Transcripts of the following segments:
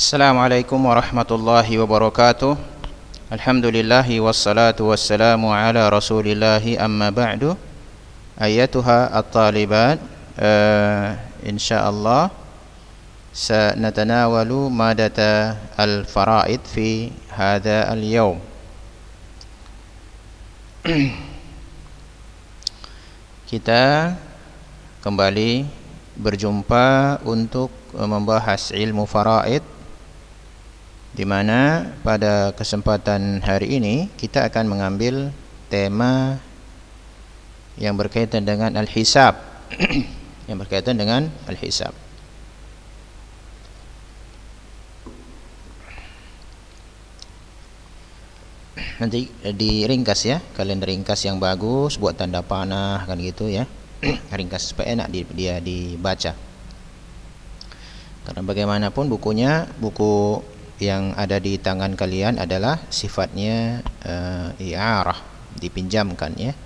Assalamualaikum warahmatullahi wabarakatuh. Alhamdulillahi wassalatu wassalamu ala rasulillahi amma ba'du. Ayatuha at-talibat, insyaallah sanatanawalu madata al-fara'id fi hadha al-yawm. Kita kembali berjumpa untuk membahas ilmu faraid, di mana pada kesempatan hari ini kita akan mengambil tema yang berkaitan dengan al-hisab. Yang berkaitan dengan al-hisab. Nanti diringkas ya, kalian ringkas yang bagus, buat tanda panah kan gitu ya. Ringkas supaya enak dia dibaca. Karena bagaimanapun bukunya, buku yang ada di tangan kalian adalah sifatnya i'arah, dipinjamkan ya.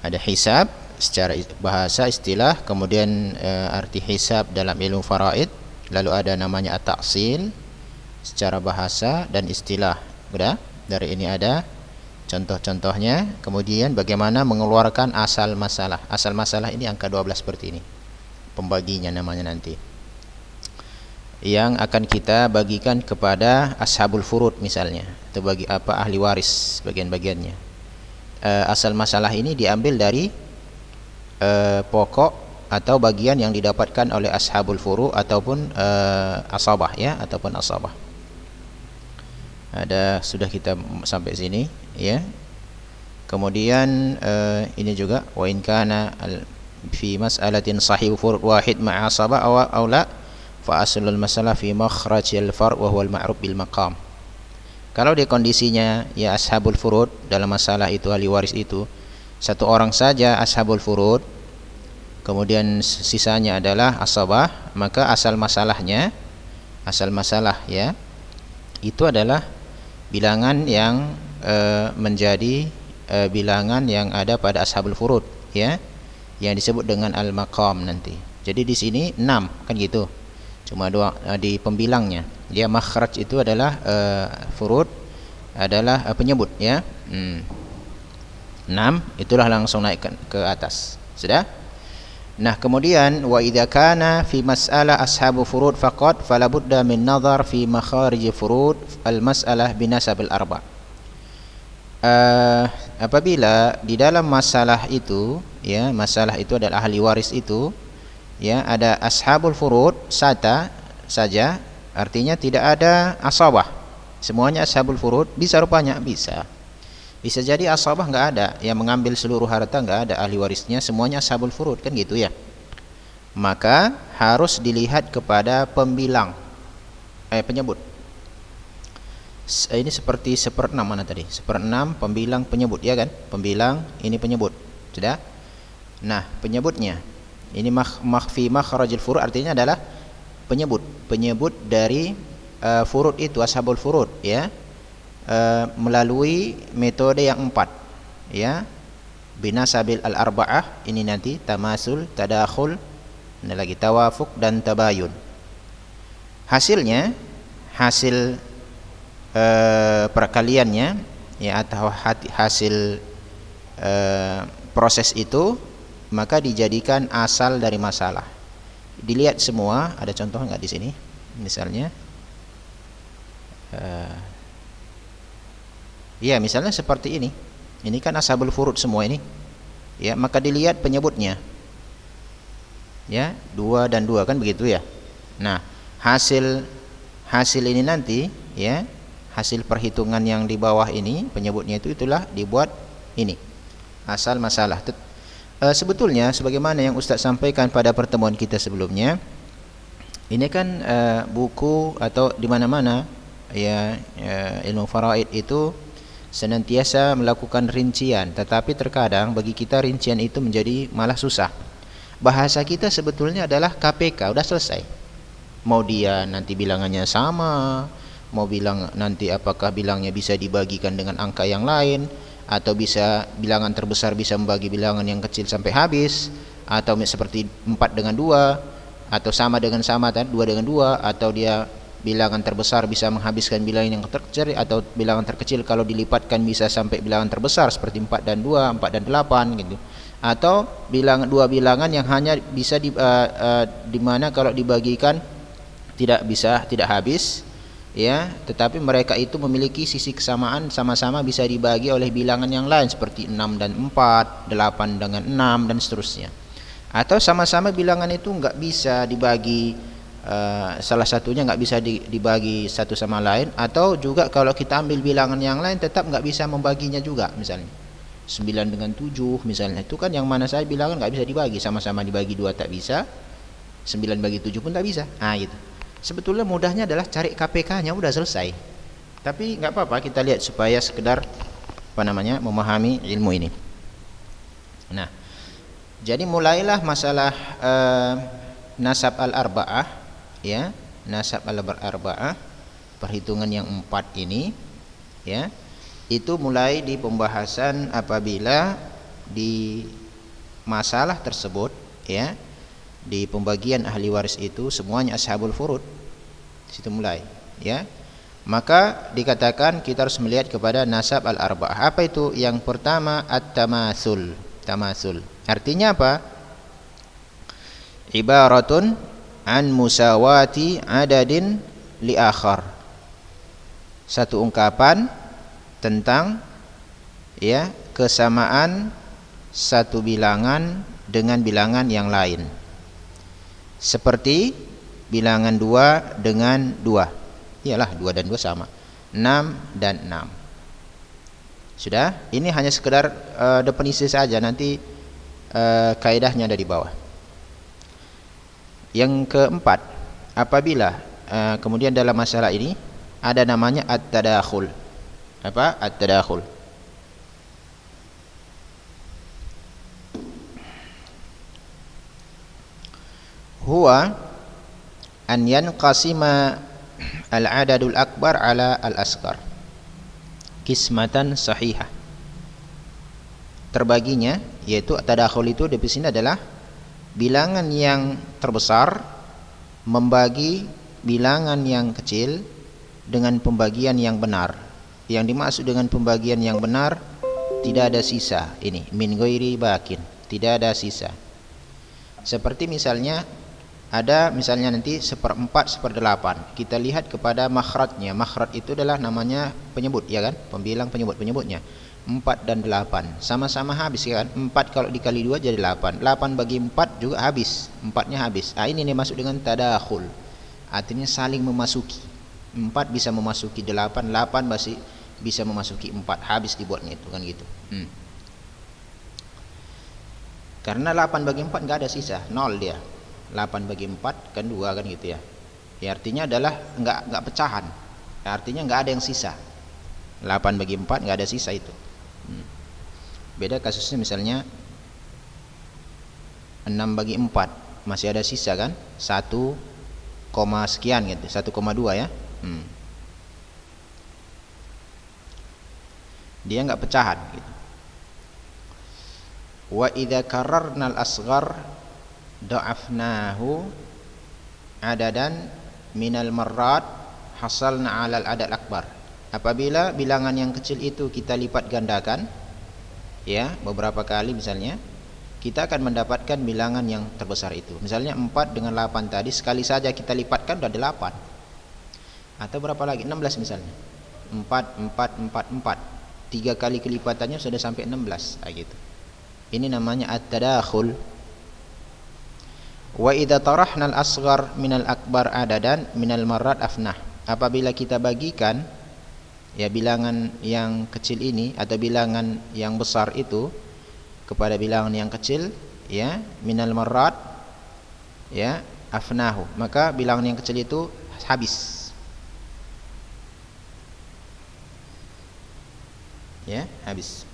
Ada hisab secara bahasa istilah, kemudian arti hisab dalam ilmu faraid, lalu ada namanya at-ta'sil secara bahasa dan istilah. Udah, dari ini ada contoh-contohnya. Kemudian bagaimana mengeluarkan asal masalah. Asal masalah ini angka 12 seperti ini. Pembaginya namanya nanti. Yang akan kita bagikan kepada ashabul furud misalnya, atau bagi apa ahli waris bagian-bagiannya. Asal masalah ini diambil dari pokok atau bagian yang didapatkan oleh ashabul furud ataupun asabah ya, ataupun asabah. Sudah kita sampai sini ya. Kemudian ini juga wa in kana fi mas'alatin sahih furud wahid ma'a asabah aw la fa aslul masalah fi makhrajil far' wa huwa al-ma'ruf bil maqam. Kalau di kondisinya ya ashabul furud, dalam masalah itu ahli waris itu satu orang saja ashabul furud, kemudian sisanya adalah asabah, maka asal masalah ya itu adalah bilangan yang menjadi bilangan yang ada pada ashabul furud ya, yang disebut dengan al-maqam nanti. Jadi di sini 6 kan gitu. Cuma dua di pembilangnya. Dia makhraj itu adalah furud adalah penyebut ya. 6 itulah langsung naik ke atas. Sudah? Nah, kemudian wa idza kana fi mas'alah ashabu furud faqat fala budda min nazar fi makharij furud al-mas'alah binasab al-arba'. Apabila di dalam masalah itu ya, masalah itu adalah ahli waris itu ya, ada ashabul furud saja, artinya tidak ada asabah. Semuanya ashabul furud, bisa rupanya bisa jadi asabah nggak ada, yang mengambil seluruh harta nggak ada ahli warisnya, semuanya ashabul furud kan gitu ya. Maka harus dilihat kepada pembilang penyebut. Ini seperti 1/6 mana tadi? 1/6 pembilang penyebut ya kan? Pembilang ini penyebut. Sudah? Nah, penyebutnya ini makhfi makhrajil furud artinya adalah penyebut dari furud itu ashabul furud ya. Melalui metode yang 4 ya, binasabil al-arba'ah, ini nanti tamasul, tadakhul, ini lagi tawafuk dan tabayun. Hasil perkaliannya ya, atau hasil proses itu maka dijadikan asal dari masalah. Dilihat semua, ada contoh nggak di sini misalnya ya, misalnya seperti ini kan ashabul furud semua ini ya, maka dilihat penyebutnya ya, 2 dan 2 kan begitu ya. Nah, hasil ini nanti ya, hasil perhitungan yang di bawah ini penyebutnya itulah dibuat ini asal masalah. Sebetulnya sebagaimana yang Ustaz sampaikan pada pertemuan kita sebelumnya, ini kan buku atau di mana-mana ya, ilmu faraid itu senantiasa melakukan rincian, tetapi terkadang bagi kita rincian itu menjadi malah susah. Bahasa kita sebetulnya adalah KPK, udah selesai. Mau dia nanti bilangannya sama, mau bilang nanti apakah bilangnya bisa dibagikan dengan angka yang lain, atau bisa bilangan terbesar bisa membagi bilangan yang kecil sampai habis, atau seperti 4 dengan 2, atau sama dengan sama tadi, 2 dengan 2, atau dia bilangan terbesar bisa menghabiskan bilangan yang terkecil, atau bilangan terkecil kalau dilipatkan bisa sampai bilangan terbesar seperti 4 dan 2, 4 dan 8 gitu. Atau bilangan, 2 bilangan yang hanya bisa di mana kalau dibagikan tidak habis, ya, tetapi mereka itu memiliki sisi kesamaan, sama-sama bisa dibagi oleh bilangan yang lain seperti 6 dan 4, 8 dengan 6 dan seterusnya. Atau sama-sama bilangan itu nggak bisa dibagi, salah satunya nggak bisa dibagi satu sama lain, atau juga kalau kita ambil bilangan yang lain tetap nggak bisa membaginya juga, misalnya 9 dengan 7 misalnya, itu kan yang mana saya bilangan nggak bisa dibagi, sama-sama dibagi 2 tak bisa, 9 bagi 7 pun tak bisa. Gitu. Sebetulnya mudahnya adalah cari KPK-nya, udah selesai. Tapi nggak apa-apa, kita lihat supaya sekedar memahami ilmu ini. Nah, jadi mulailah masalah nasab al-arba'ah, ya, nasab al-arba'ah, perhitungan yang 4 ini, ya. Itu mulai di pembahasan apabila di masalah tersebut, ya, di pembagian ahli waris itu semuanya ashabul furud. Situ mulai, ya. Maka dikatakan kita harus melihat kepada nasab al-arba'ah. Apa itu? Yang pertama at-tamatsul. Tamatsul. Artinya apa? Ibaratun an musawati adadin li akhar. Satu ungkapan tentang, ya, kesamaan satu bilangan dengan bilangan yang lain. Seperti bilangan 2 dengan 2. Iyalah 2 dan 2 sama. 6 dan 6. Sudah, ini hanya sekedar definisi saja, nanti kaidahnya ada di bawah. Yang keempat, apabila kemudian dalam masalah ini ada namanya at-tadakhul. Apa? At-tadakhul. Huwa an yanqasima al-adadul akbar ala al-asghar qismatan sahihah. Terbaginya, yaitu tadakhul itu definisinya adalah bilangan yang terbesar membagi bilangan yang kecil dengan pembagian yang benar. Yang dimaksud dengan pembagian yang benar, tidak ada sisa. Ini min ghairi bakin, tidak ada sisa. Seperti misalnya ada misalnya nanti 1/4, 1/8. Kita lihat kepada makhrajnya. Makhraj itu adalah namanya penyebut, ya kan? Pembilang penyebutnya. 4 dan 8 sama-sama habis, ya kan? 4 kalau dikali 2 jadi 8. 8 bagi 4 juga habis. 4-nya habis. Ini dimaksud dengan tadakhul. Artinya saling memasuki. 4 bisa memasuki 8, 8 masih bisa memasuki 4, habis dibuatnya itu, kan gitu. Karena 8 bagi 4 enggak ada sisa, 0 dia. 8 bagi 4 kan 2, kan gitu ya. Ya artinya adalah enggak pecahan. Ya, artinya enggak ada yang sisa. 8 bagi 4 enggak ada sisa itu. Beda kasusnya misalnya 6 bagi 4 masih ada sisa kan? 1, sekian gitu, 1,2 ya. Dia enggak pecahan gitu. Wa idza kararna al-asghar da'afnahu adadan minal marrat hasalna 'alal adad akbar. Apabila bilangan yang kecil itu kita lipat gandakan, ya, beberapa kali misalnya, kita akan mendapatkan bilangan yang terbesar itu. Misalnya 4 dengan 8 tadi sekali saja kita lipatkan sudah 8. Atau berapa lagi? 16 misalnya. 4 4 4 4. 3 kali kelipatannya sudah sampai 16, gitu. Ini namanya at-tadakhul. Wa idza tarahna al-asghar minal akbar adadan minal marrat afnah. Apabila kita bagikan, ya, bilangan yang kecil ini atau bilangan yang besar itu kepada bilangan yang kecil, ya, minal marrat, ya, afnahu, maka bilangan yang kecil itu habis. Ya, habis.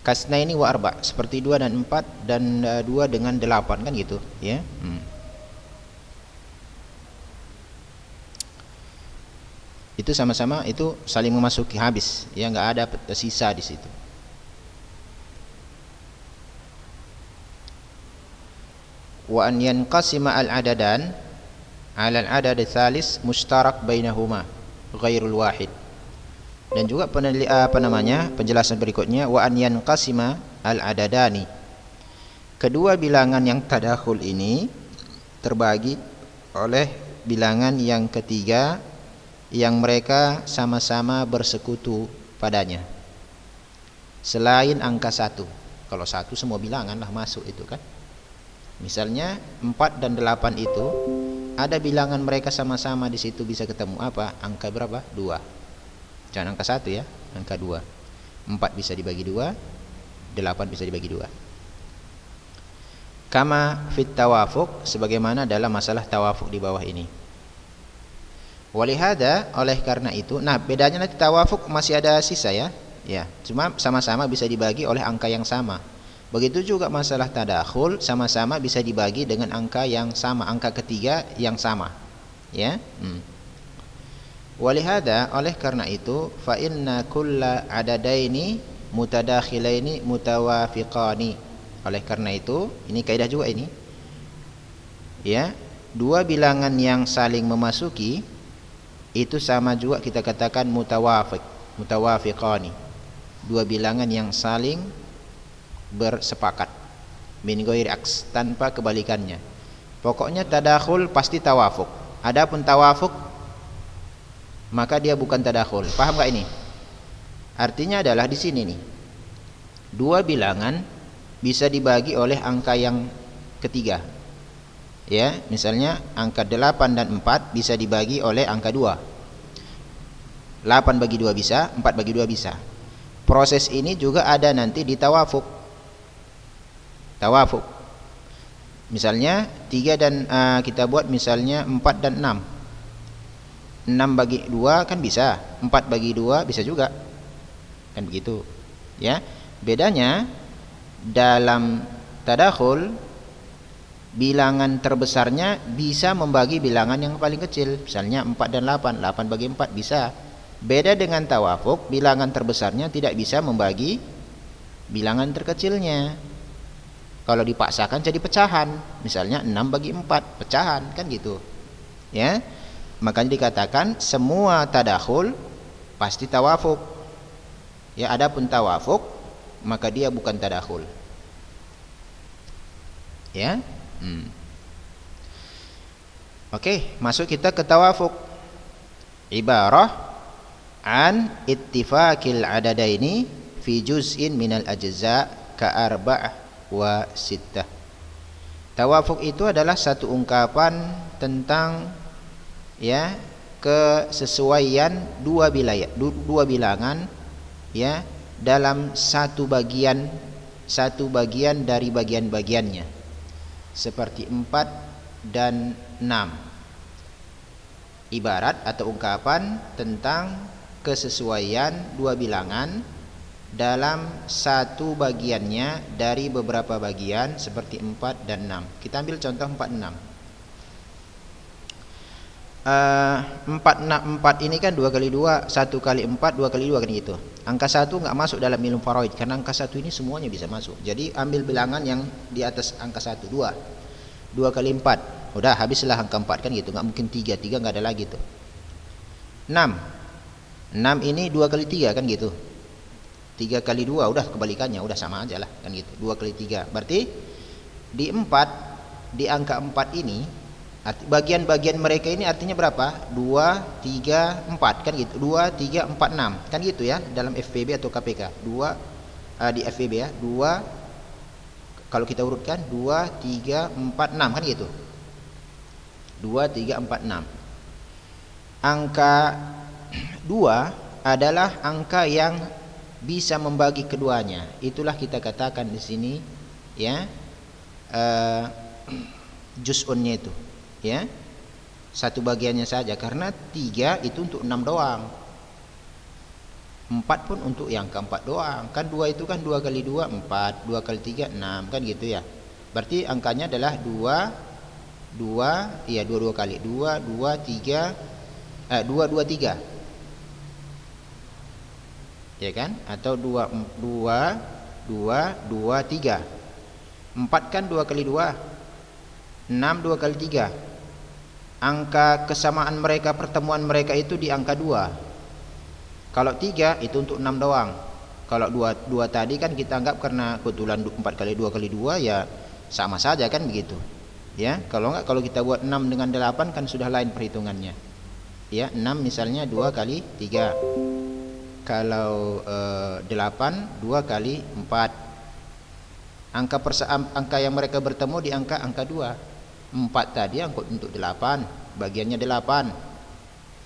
Kasnaini wa arba, seperti 2 dan 4 dan 2 dengan 8, kan gitu, ya. Itu sama-sama itu saling memasuki, habis, ya, enggak ada sisa di situ. wa an yanqasima al-adadan 'ala al-adad tsalis mushtarak bainahuma ghairul wahid. Dan juga penjelasan berikutnya wa an yanqasima al-adadani, kedua bilangan yang tadakhul ini terbagi oleh bilangan yang ketiga yang mereka sama-sama bersekutu padanya selain angka 1. Kalau 1 semua bilangan lah masuk itu kan. Misalnya 4 dan 8 itu ada bilangan mereka sama-sama di situ bisa ketemu apa? Angka berapa? 2. Jangan angka 1 ya, angka 2. 4 bisa dibagi 2, 8 bisa dibagi 2. Kama fit tawafuq, sebagaimana dalam masalah tawafuq di bawah ini. Walihada, oleh karena itu, nah bedanya nanti tawafuq masih ada sisa ya. Ya, cuma sama-sama bisa dibagi oleh angka yang sama. Begitu juga masalah tadakhul, sama-sama bisa dibagi dengan angka yang sama, angka ketiga yang sama. Ya. Walihada, oleh karena itu, fa inna kulla adadaini mutadakhilaini mutawafiqani. Oleh karena itu, ini kaidah juga ini. Ya, dua bilangan yang saling memasuki itu sama juga kita katakan mutawafiqani. Dua bilangan yang saling bersepakat min ghairi aks, tanpa kebalikannya. Pokoknya tadakhul pasti tawafuk. Adapun tawafuk maka dia bukan tadakhul. Paham enggak ini? Artinya adalah di sini nih. Dua bilangan bisa dibagi oleh angka yang ketiga. Ya, misalnya angka 8 dan 4 bisa dibagi oleh angka 2. 8 bagi 2 bisa, 4 bagi 2 bisa. Proses ini juga ada nanti di tawafuk. Tawafuk. Misalnya 3 dan kita buat misalnya 4 dan 6. 6 bagi 2 kan bisa, 4 bagi 2 bisa juga. Kan begitu. Ya. Bedanya dalam tadakhul bilangan terbesarnya bisa membagi bilangan yang paling kecil. Misalnya 4 dan 8, 8 bagi 4 bisa. Beda dengan tawafuk, bilangan terbesarnya tidak bisa membagi bilangan terkecilnya. Kalau dipaksakan jadi pecahan. Misalnya 6 bagi 4, pecahan kan gitu. Ya. Makanya dikatakan semua tadakhul pasti tawafuk. Ya, adapun tawafuk maka dia bukan tadakhul. Ya. Oke, masuk kita ke tawafuk. Ibarah an ittifaqil adadaini fi juz'in minal ajza' ka arba'ah wa sittah. Tawafuk itu adalah satu ungkapan tentang ya kesesuaian dua bilangan ya dalam satu bagian dari bagian-bagiannya, seperti 4 dan 6. Ibarat atau ungkapan tentang kesesuaian dua bilangan dalam satu bagiannya dari beberapa bagian seperti 4 dan 6. Kita ambil contoh 4 6. 4 ini kan 2 kali 2, 1 kali 4, 2 kali 2 kan gitu. Angka 1 enggak masuk dalam ilmu faraid karena angka 1 ini semuanya bisa masuk. Jadi ambil bilangan yang di atas angka 1, 2. 2 kali 4. Udah habislah angka 4 kan gitu. Enggak mungkin 3 enggak ada lagi tuh. 6 ini 2 kali 3 kan gitu. 3 kali 2 udah kebalikannya, udah sama aja lah kan gitu. 2 kali 3. Berarti di 4, di angka 4 ini bagian-bagian mereka ini artinya berapa? 2, 3, 4 kan gitu. 2, 3, 4, 6 kan gitu ya dalam FPB atau KPK. 2 di FPB ya. 2 kalau kita urutkan 2, 3, 4, 6 kan gitu. 2, 3, 4, 6. Angka 2 adalah angka yang bisa membagi keduanya. Itulah kita katakan di sini ya juz'unnya itu ya. Satu bagiannya saja karena 3 itu untuk 6 doang. 4 pun untuk yang keempat doang. Kan 2 itu kan 2 kali 2 4, 2 kali 3 6 kan gitu ya. Berarti angkanya adalah 2 kali 2 3 2 2 3. Ya kan? Atau 2 2 2 2 3. 4 kan 2 kali 2. 6 2 kali 3. Angka kesamaan mereka, pertemuan mereka itu di angka 2. Kalau 3 itu untuk 6 doang. Kalau 2 tadi kan kita anggap karena kebetulan 4 kali 2 kali 2 ya sama saja kan begitu. Ya, kalau enggak, kalau kita buat 6 dengan 8 kan sudah lain perhitungannya. Ya, 6 misalnya 2 kali 3. Kalau 8 2 kali 4. Angka yang mereka bertemu di angka 2. 4 tadi untuk 8, bagiannya 8.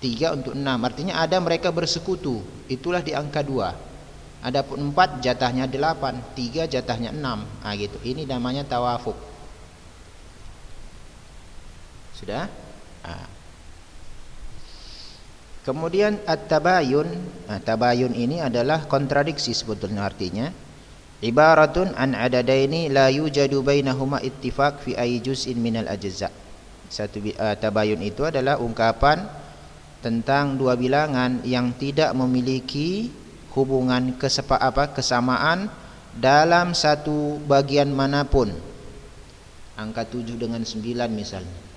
3 untuk 6, artinya ada mereka bersekutu, itulah di angka 2. Adapun 4 jatahnya 8, 3 jatahnya 6. Gitu. Ini namanya tawafuk. Sudah? Kemudian at-tabayun. Tabayun ini adalah kontradiksi sebetulnya artinya. Ibaratun an adadaini la yujadu bainahuma ittifaq fi ayyi juz'in minal ajza. Tabayun itu adalah ungkapan tentang dua bilangan yang tidak memiliki hubungan kesamaan dalam satu bagian manapun. Angka 7 dengan 9 misalnya.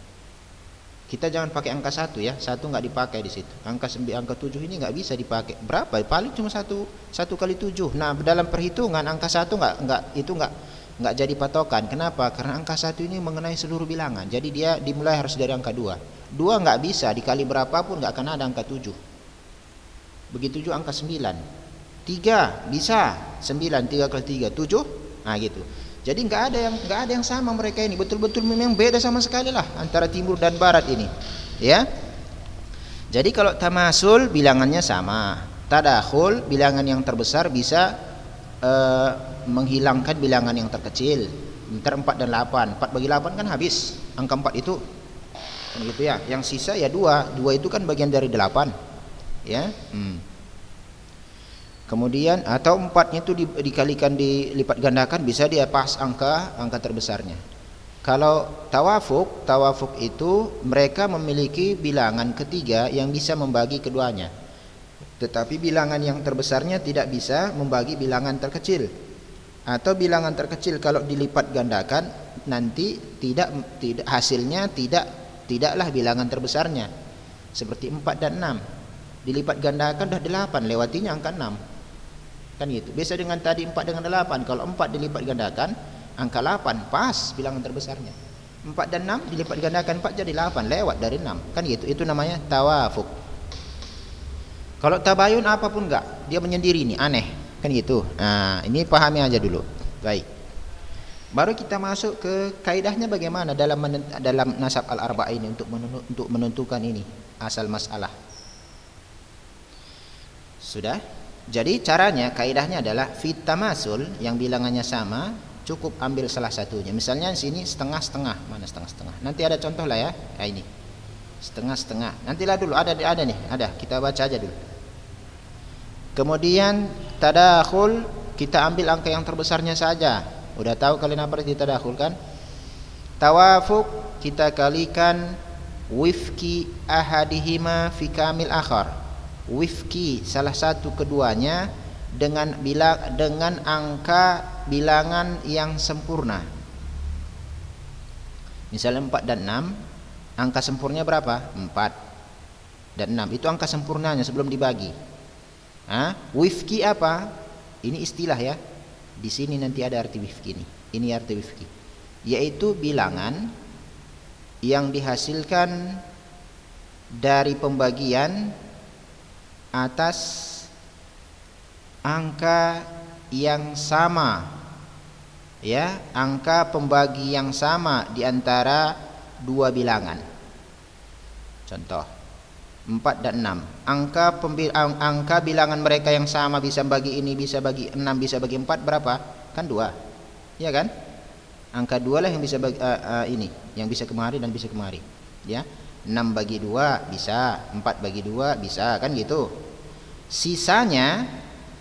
Kita jangan pakai angka 1 ya, 1 nggak dipakai di situ. Angka 7 ini nggak bisa dipakai. Berapa? Paling cuma 1 kali 7. Nah, dalam perhitungan angka 1 nggak jadi patokan. Kenapa? Karena angka 1 ini mengenai seluruh bilangan. Jadi dia dimulai harus dari angka 2. 2 nggak bisa dikali berapapun nggak akan ada angka 7. Begitu juga angka 9. 3 bisa 9, 3 kali 3 7. Nah gitu. Jadi nggak ada yang sama mereka ini, betul-betul memang beda sama sekali lah antara timur dan barat ini, ya. Jadi kalau tamasul bilangannya sama, tadakhul bilangan yang terbesar bisa menghilangkan bilangan yang terkecil. Antara 4 dan 8, 4 bagi 8 kan habis angka 4 itu, kan gitu ya. Yang sisa ya 2 itu kan bagian dari 8, ya. Kemudian atau 4-nya itu dikalikan, dilipat gandakan, bisa dia pas angka terbesarnya. Kalau tawafuk itu mereka memiliki bilangan ketiga yang bisa membagi keduanya. Tetapi bilangan yang terbesarnya tidak bisa membagi bilangan terkecil. Atau bilangan terkecil kalau dilipat gandakan nanti tidak hasilnya tidaklah bilangan terbesarnya. Seperti 4 dan 6. Dilipat gandakan dah 8, lewatinya angka 6. Kan gitu. Biasa dengan tadi 4 dengan 8. Kalau 4 dilipat gandakan angka 8, pas bilangan terbesarnya. 4 dan 6 dilipat gandakan 4 jadi 8, lewat dari 6. Kan gitu. Itu namanya tawafuk. Kalau tabayun apapun enggak, dia menyendiri nih, aneh. Kan gitu. Nah, ini pahami aja dulu. Baik. Baru kita masuk ke kaidahnya bagaimana dalam nasab al-arba'a ini untuk menentukan ini asal masalah. Sudah? Jadi caranya, kaidahnya adalah fit tamasul yang bilangannya sama, cukup ambil salah satunya. Misalnya di sini setengah-setengah, mana setengah-setengah? Nanti ada contoh lah ya. Ini setengah-setengah. Nantilah dulu ada nih, ada. Kita baca aja dulu. Kemudian tadakhul, kita ambil angka yang terbesarnya saja. Udah tahu kalian apa arti tadakhul kan? Tawafuk kita kalikan wifki ahadihima fi kamil akhar. Wifki salah satu keduanya dengan angka bilangan yang sempurna. Misalnya 4 dan 6, angka sempurnanya berapa? 4 dan 6. Itu angka sempurnanya sebelum dibagi. Wifki apa? Ini istilah ya. Di sini nanti ada arti wifki ini. Ini arti wifki. Yaitu bilangan yang dihasilkan dari pembagian atas angka yang sama, ya, angka pembagi yang sama di antara dua bilangan. Contoh 4 dan 6, angka bilangan mereka yang sama, bisa bagi ini, bisa bagi 6, bisa bagi 4, berapa? Kan 2, ya kan? Angka 2 lah yang bisa bagi ini, yang bisa kemari dan bisa kemari, ya. 6 bagi 2 bisa, 4 bagi 2 bisa, kan gitu. Sisanya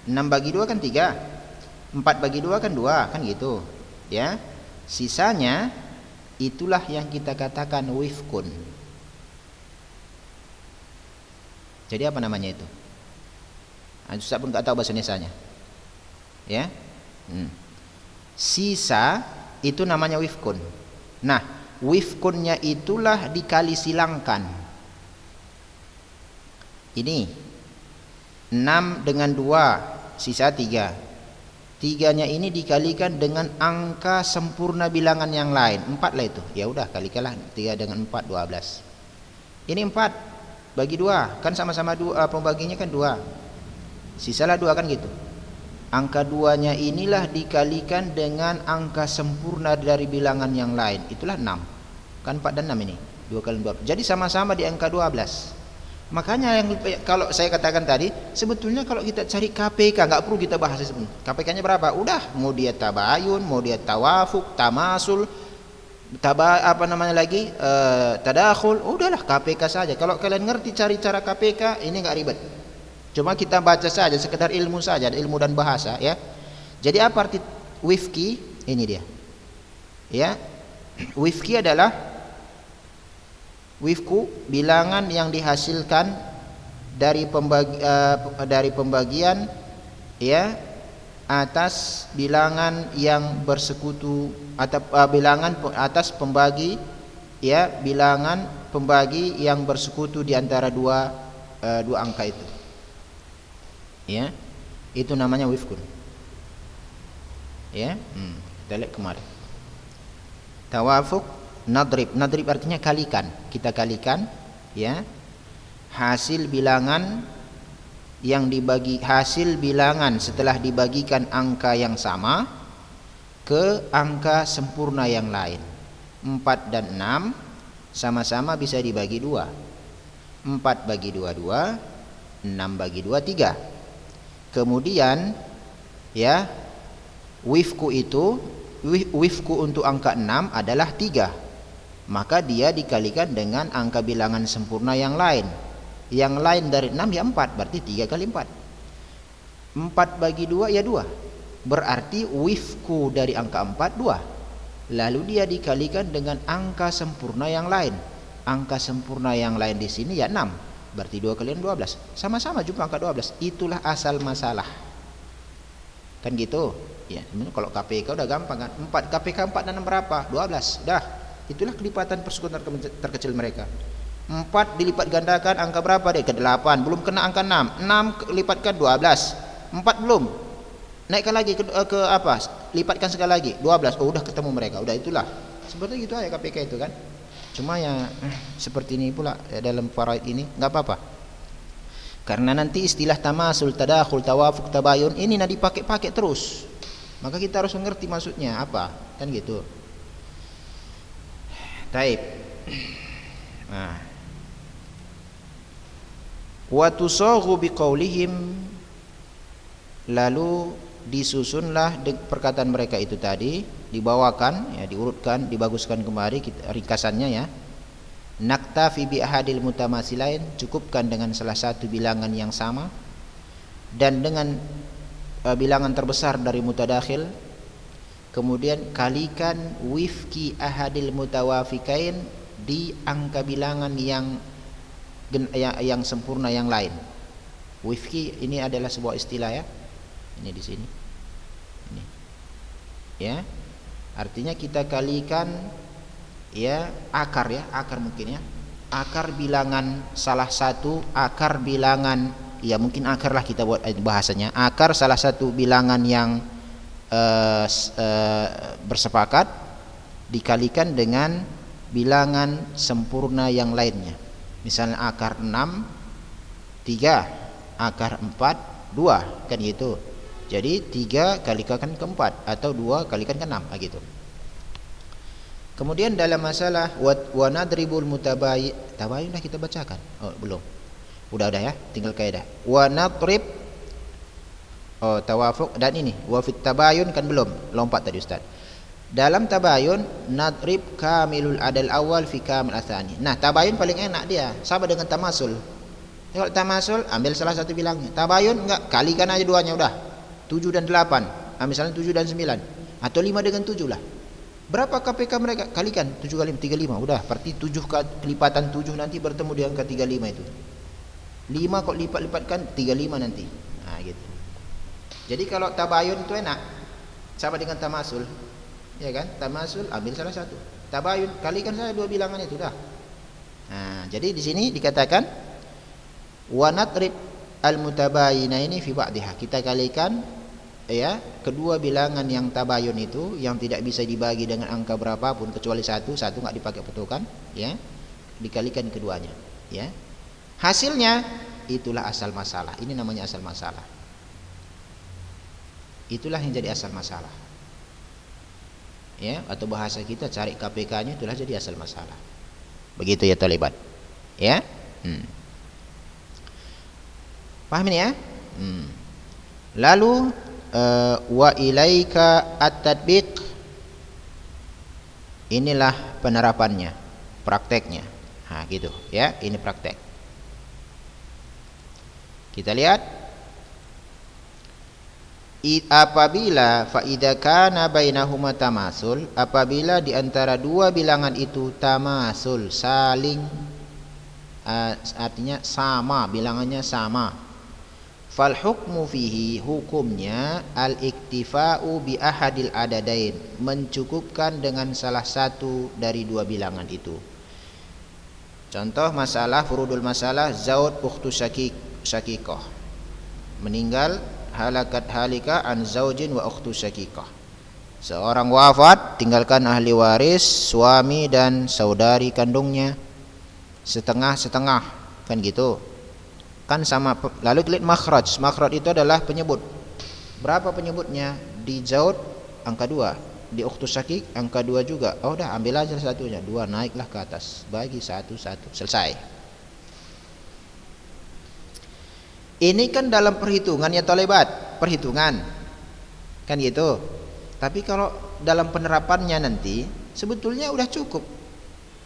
6 bagi 2 kan 3, 4 bagi 2 kan 2, kan gitu, ya. Sisanya itulah yang kita katakan wifkun. Jadi apa namanya itu? Ustaz pun enggak tahu bahasa Indonesianya, ya. Sisa itu namanya wifkun. Nah, wifkunnya itulah dikali silangkan. Ini 6 dengan 2 sisa 3. Tiganya ini dikalikan dengan angka sempurna bilangan yang lain. 4 lah itu. Ya udah kalikanlah 3 dengan 4, 12. Ini 4 bagi 2, kan sama-sama 2, pembaginya kan 2. Sisalah 2 kan gitu. Angka 2-nya inilah dikalikan dengan angka sempurna dari bilangan yang lain. Itulah 6. Kan 4 dan 6 ini. 2 kali 2. Jadi sama-sama di angka 12. Makanya yang kalau saya katakan tadi, sebetulnya kalau kita cari KPK nggak perlu kita bahas sebenarnya. KPK-nya berapa? Udah, mau dia tabayun, mau dia tawafuk, tamasul, tadakhul, udahlah KPK saja. Kalau kalian ngerti cari cara KPK, ini nggak ribet. Cuma kita baca saja, sekedar ilmu saja, ilmu dan bahasa, ya. Jadi apa arti wifki? Ini dia. Ya. Wifki adalah wifku, bilangan yang dihasilkan dari pembagian ya atas bilangan yang bersekutu atau bilangan atas pembagi ya bilangan pembagi yang bersekutu di antara dua angka itu. Ya. Itu namanya wifkun. Ya. Kita lihat kemarin. Tawafuk, nadrib artinya kalikan. Kita kalikan ya hasil bilangan yang dibagi, hasil bilangan setelah dibagikan angka yang sama ke angka sempurna yang lain. 4 dan 6 sama-sama bisa dibagi 2. 4 bagi 2 2, 6 bagi 2 3. Kemudian ya wifku untuk angka 6 adalah 3. Maka dia dikalikan dengan angka bilangan sempurna yang lain. Yang lain dari 6 ya 4, berarti 3 kali 4. 4 bagi 2 ya 2. Berarti wifku dari angka 4 2. Lalu dia dikalikan dengan angka sempurna yang lain. Angka sempurna yang lain di sini ya 6. Berarti 2 kali 12. Sama-sama jumlah angka 12. Itulah asal masalah. Kan gitu. Ya, kalau KPK udah gampang kan. 4 KPK 4 dan 6 berapa? 12. Dah. Itulah kelipatan persekutuan terkecil mereka. 4 dilipat gandakan angka berapa deh? Ke 8. Belum kena angka 6. 6 lipatkan 12. 4 belum. Naikkan lagi ke apa? Lipatkan sekali lagi 12. Oh udah ketemu mereka. Udah itulah. Seperti gitu aja KPK itu kan. Cuma ya seperti ini pula ya, dalam faraid ini enggak apa-apa. Karena nanti istilah tamasul, tadakhul, tawafuk, tabayun ini nanti dipakai-pakai terus. Maka kita harus mengerti maksudnya apa. Kan gitu. Taib. Nah. Wa tusaghu biqaulihim, lalu disusunlah perkataan mereka itu tadi, dibawakan ya, diurutkan, dibaguskan kembali ringkasannya ya. Naktafi bi ahadil mutamasilain, cukupkan dengan salah satu bilangan yang sama dan dengan bilangan terbesar dari mutadakhil. Kemudian kalikan wifki ahadil mutawafikain di angka bilangan yang sempurna yang lain. Wifki ini adalah sebuah istilah ya. Ini di sini. Ini. Ya. Artinya kita kalikan ya akar mungkin ya. Akar bilangan salah satu akar bilangan ya mungkin akar lah kita buat bahasanya. Akar salah satu bilangan yang bersepakat dikalikan dengan bilangan sempurna yang lainnya. Misalnya akar 6 3, akar 4 2 kan gitu. Jadi 3 kalikan ke 4 atau 2 kalikan ke 6 gitu. Kemudian dalam masalah wa nadribul tabayun dah kita bacakan. Oh belum. Udah ya, tinggal kaidah. Wa nadrib tawafuk dan ini wa fit tabayun kan belum, lompat tadi Ustaz. Dalam tabayun nadrib kamilul adal awal fi kamil atsani. Nah, tabayun paling enak dia, sama dengan tamasul. Kalau tamasul ambil salah satu bilangnya. Tabayun enggak, kalikan aja duanya udah. 7 dan 8. Misalnya 7 dan 9 atau 5 dengan 7 lah. Berapa KPK mereka? Kalikan 7 kali 35 udah, berarti 7 kelipatan 7 nanti bertemu di angka 35 itu. 5 kok lipat-lipatkan 35 nanti. Nah, gitu. Jadi kalau tabayun itu enak, sama dengan tamasul, ya kan? Tamasul ambil salah satu. tabayun, kalikan saja dua bilangan itu dah. Nah, jadi di sini dikatakan wa natrib al-mutabayinaini fi ba'diha. Kita kalikan ya kedua bilangan yang tabayun itu yang tidak bisa dibagi dengan angka berapapun kecuali satu nggak dipakai petokan, ya. Dikalikan keduanya, ya. Hasilnya itulah asal masalah. Ini namanya asal masalah. Itulah yang jadi asal masalah. Ya, atau bahasa kita cari KPK-nya, itulah jadi asal masalah. Begitu ya talibat. Ya? Paham ini ya? Lalu wa ilaika at-tatbiq. Inilah penerapannya, prakteknya. Nah, gitu ya, ini praktek. Kita lihat apabila faida kana bainahuma tamasul, apabila di antara dua bilangan itu tamasul, saling artinya sama, bilangannya sama. Fal hukmu fihi, hukumnya al-iktifa'u bi ahadil adadain, mencukupkan dengan salah satu dari dua bilangan itu. Contoh masalah furudul masalah zaud ukhtu syakikah, meninggal halakat halika an zaujin wa ukhtu syakikah. Seorang wafat tinggalkan ahli waris, suami dan saudari kandungnya, setengah-setengah, kan gitu. Kan sama. Lalu lihat makhraj. Makhraj itu adalah penyebut. Berapa penyebutnya? Di zaud angka 2, di ukhtu syakik angka 2 juga. Oh dah, ambil aja satunya, 2 naiklah ke atas, bagi 1, selesai. Ini kan dalam perhitungan ya tolebat, perhitungan kan gitu. Tapi kalau dalam penerapannya nanti sebetulnya udah cukup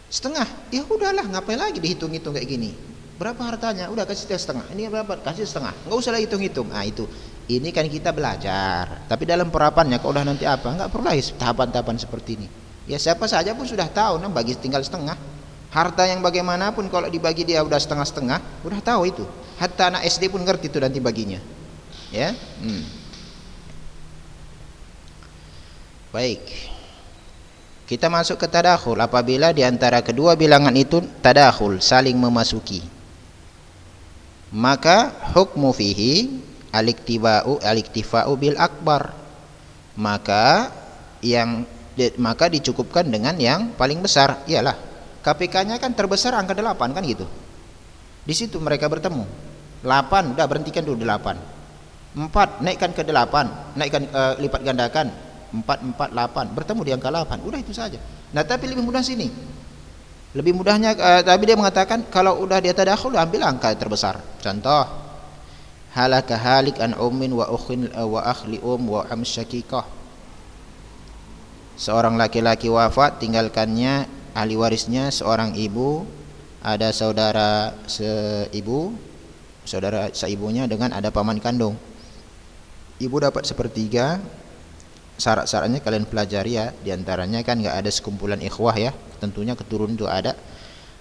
setengah. Ya udahlah, ngapain lagi dihitung-hitung kayak gini. Berapa hartanya? Udah kasih setengah. Ini berapa? Kasih setengah. Nggak usah lagi hitung-hitung. Ah itu. Ini kan kita belajar. Tapi dalam penerapannya kalau udah nanti apa? Nggak perlu lagi tahapan-tahapan seperti ini. Ya siapa saja pun sudah tahu, nah bagi tinggal setengah. Harta yang bagaimanapun kalau dibagi dia udah setengah-setengah, udah tahu itu. Hatta anak SD pun ngerti itu nanti baginya. Ya. Baik. Kita masuk ke tadakhul. Apabila di antara kedua bilangan itu tadakhul, saling memasuki, maka hukmu fihi al-iktifa'u bil akbar. Maka dicukupkan dengan yang paling besar. Iyalah, KPK-nya kan terbesar angka 8 kan gitu. Di situ mereka bertemu. 8 udah berhentikan dulu 8. 4 naikkan ke 8, naikkan lipat gandakan 4 8 bertemu di angka 8. Udah itu saja. Nah, tapi lebih mudah sini. Lebih mudahnya tapi dia mengatakan kalau udah dia tadakhul ambil angka terbesar. Contoh halaka halik an ummin wa ukhin wa akhli wa am syakikah. Seorang laki-laki wafat, tinggalkannya ahli warisnya seorang ibu, ada saudara seibunya dengan ada paman kandung. Ibu dapat sepertiga. Syarat-syaratnya kalian pelajari ya. Di antaranya kan nggak ada sekumpulan ikhwah ya. Tentunya keturunan itu ada.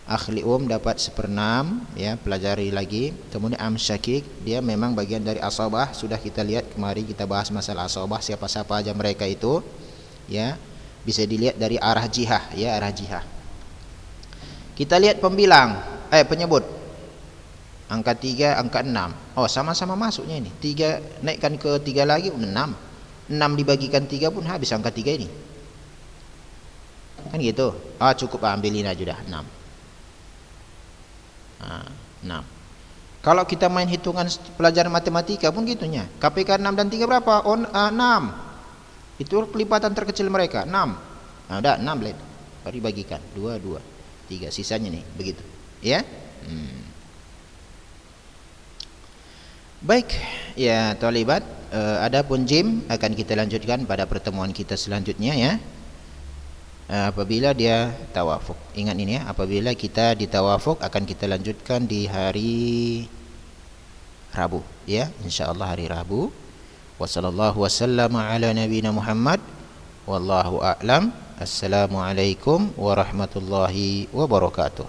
Akhli dapat 1/6 ya, pelajari lagi. Kemudian am syakik, dia memang bagian dari asabah. Sudah kita lihat kemarin, kita bahas masalah asabah, siapa-siapa aja mereka itu ya. Bisa dilihat dari arah jihah ya, arah jihah. Kita lihat pembilang penyebut. Angka 3, angka 6. Oh, sama-sama masuknya ini. 3 naikkan ke 3 lagi 6. 6 dibagikan 3 pun habis angka 3 ini. Kan gitu. Cukup ambilin aja dah 6. 6. Kalau kita main hitungan pelajaran matematika pun gitunya. KPK 6 dan 3 berapa? 6. Itu kelipatan terkecil mereka, 6. Nah, udah 6 lihat. Baru dibagikan 2 2 3 sisanya nih, begitu. Ya? Baik, ya thalibat. Adapun jim akan kita lanjutkan pada pertemuan kita selanjutnya ya. Apabila dia tawafuk. Ingat ini ya, apabila kita ditawafuk akan kita lanjutkan di hari Rabu ya, insyaallah hari Rabu. Wassallallahu wasallama ala nabiyina Muhammad wallahu a'lam. Assalamualaikum warahmatullahi wabarakatuh.